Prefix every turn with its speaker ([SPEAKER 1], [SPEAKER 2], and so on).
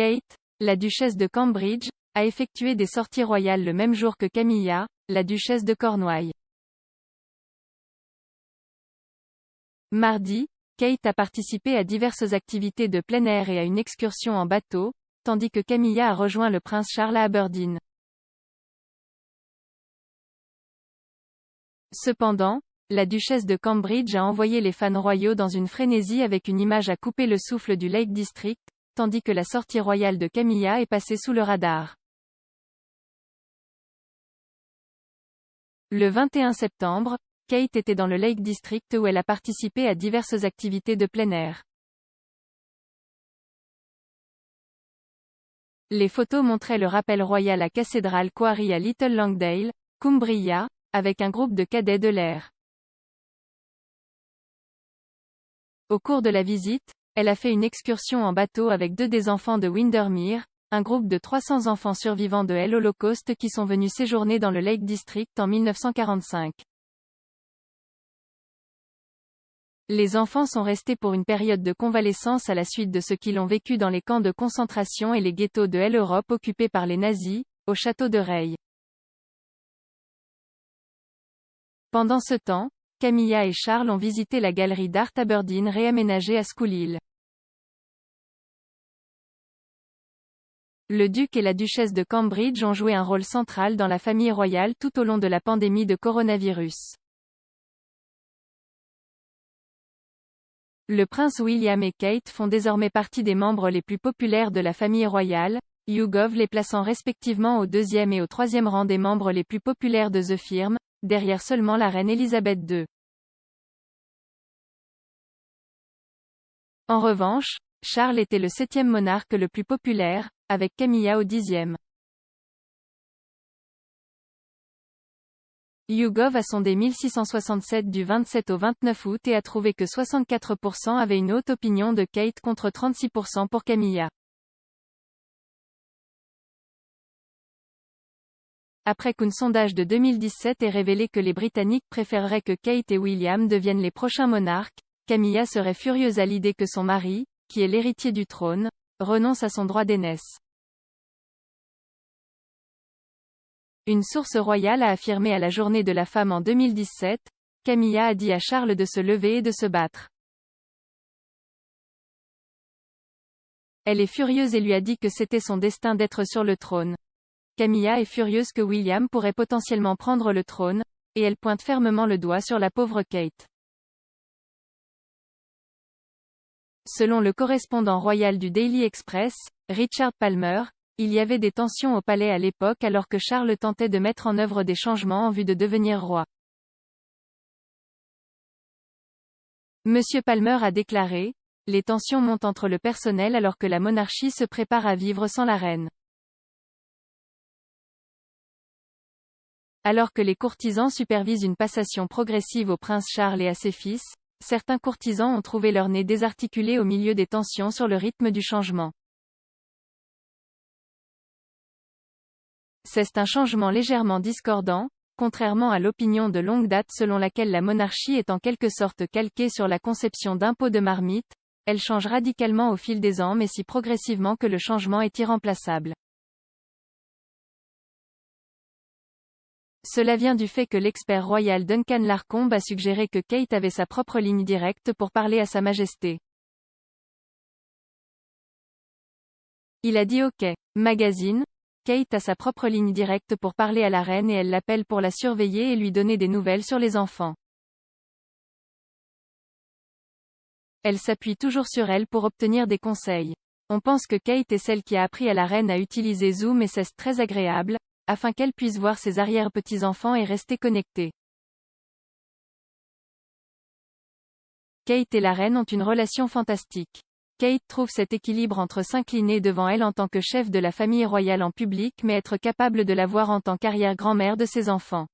[SPEAKER 1] Kate, la duchesse de Cambridge, a effectué des sorties royales le même jour que Camilla, la duchesse de Cornouailles. Mardi, Kate a participé à diverses activités de plein air et à une excursion en bateau, tandis que Camilla a rejoint le prince Charles à Aberdeen. Cependant, la duchesse de Cambridge a envoyé les fans royaux dans une frénésie avec une image à couper le souffle du Lake District, tandis que la sortie royale de Camilla est passée sous le radar. Le 21 septembre, Kate était dans le Lake District où elle a participé à diverses activités de plein air. Les photos montraient le rappel royal à Cathedral Quarry à Little Langdale, Cumbria, avec un groupe de cadets de l'air. Au cours de la visite, elle a fait une excursion en bateau avec 2 des enfants de Windermere, un groupe de 300 enfants survivants de l'Holocauste qui sont venus séjourner dans le Lake District en 1945. Les enfants sont restés pour une période de convalescence à la suite de ce qu'ils ont vécu dans les camps de concentration et les ghettos de l'Europe occupés par les nazis, au château de Reil. Pendant ce temps, Camilla et Charles ont visité la galerie d'art Aberdeen réaménagée à Schuylkill. Le duc et la duchesse de Cambridge ont joué un rôle central dans la famille royale tout au long de la pandémie de coronavirus. Le prince William et Kate font désormais partie des membres les plus populaires de la famille royale, YouGov les plaçant respectivement au 2e et au 3e rang des membres les plus populaires de The Firm, derrière seulement la reine Elisabeth II. En revanche, Charles était le 7e monarque le plus populaire, avec Camilla au 10e. YouGov a sondé 1667 du 27 au 29 août et a trouvé que 64% avaient une haute opinion de Kate contre 36% pour Camilla. Après qu'un sondage de 2017 ait révélé que les Britanniques préféreraient que Kate et William deviennent les prochains monarques, Camilla serait furieuse à l'idée que son mari, qui est l'héritier du trône, renonce à son droit d'aînesse. Une source royale a affirmé à la Journée de la femme en 2017, Camilla a dit à Charles de se lever et de se battre. Elle est furieuse et lui a dit que c'était son destin d'être sur le trône. Camilla est furieuse que William pourrait potentiellement prendre le trône, et elle pointe fermement le doigt sur la pauvre Kate. Selon le correspondant royal du Daily Express, Richard Palmer, il y avait des tensions au palais à l'époque alors que Charles tentait de mettre en œuvre des changements en vue de devenir roi. Monsieur Palmer a déclaré, « Les tensions montent entre le personnel alors que la monarchie se prépare à vivre sans la reine. » Alors que les courtisans supervisent une passation progressive au prince Charles et à ses fils, certains courtisans ont trouvé leur nez désarticulé au milieu des tensions sur le rythme du changement. C'est un changement légèrement discordant, contrairement à l'opinion de longue date selon laquelle la monarchie est en quelque sorte calquée sur la conception d'un pot de marmite, elle change radicalement au fil des ans mais si progressivement que le changement est irremplaçable. Cela vient du fait que l'expert royal Duncan Larcombe a suggéré que Kate avait sa propre ligne directe pour parler à Sa Majesté. Il a dit OK Magazine, Kate a sa propre ligne directe pour parler à la reine et elle l'appelle pour la surveiller et lui donner des nouvelles sur les enfants. Elle s'appuie toujours sur elle pour obtenir des conseils. On pense que Kate est celle qui a appris à la reine à utiliser Zoom et c'est très agréable, afin qu'elle puisse voir ses arrière-petits-enfants et rester connectée. Kate et la reine ont une relation fantastique. Kate trouve cet équilibre entre s'incliner devant elle en tant que chef de la famille royale en public mais être capable de la voir en tant qu'arrière-grand-mère de ses enfants.